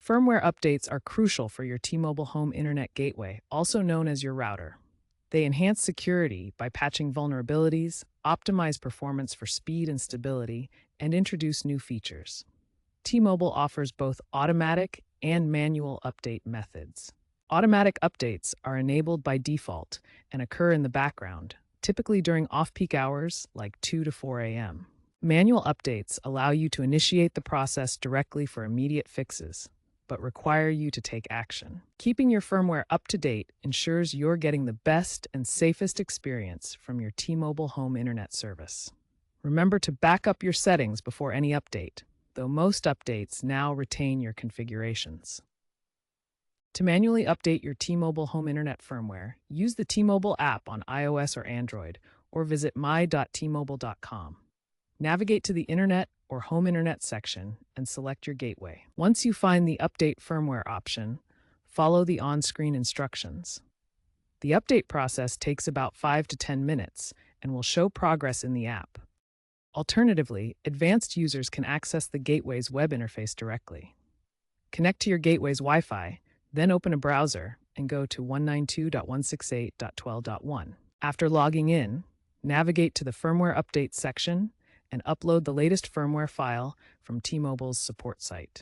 Firmware updates are crucial for your T-Mobile home internet gateway, also known as your router. They enhance security by patching vulnerabilities, optimize performance for speed and stability, and introduce new features. T-Mobile offers both automatic and manual update methods. Automatic updates are enabled by default and occur in the background, typically during off-peak hours like 2 to 4 a.m. Manual updates allow you to initiate the process directly for immediate fixes, but require you to take action. Keeping your firmware up to date ensures you're getting the best and safest experience from your T-Mobile home internet service. Remember to back up your settings before any update, though most updates now retain your configurations. To manually update your T-Mobile home internet firmware, use the T-Mobile app on iOS or Android, or visit my.tmobile.com. Navigate to the Internet or Home Internet section and select your gateway. Once you find the Update Firmware option, follow the on-screen instructions. The update process takes about 5 to 10 minutes and will show progress in the app. Alternatively, advanced users can access the gateway's web interface directly. Connect to your gateway's Wi-Fi, then open a browser and go to 192.168.12.1. After logging in, navigate to the Firmware Update section and upload the latest firmware file from T-Mobile's support site.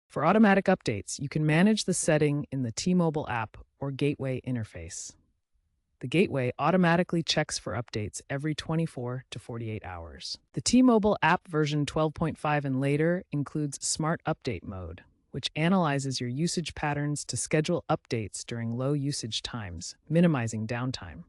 For automatic updates, you can manage the setting in the T-Mobile app or gateway interface. The gateway automatically checks for updates every 24 to 48 hours. The T-Mobile app version 12.5 and later includes Smart Update mode, which analyzes your usage patterns to schedule updates during low usage times, minimizing downtime.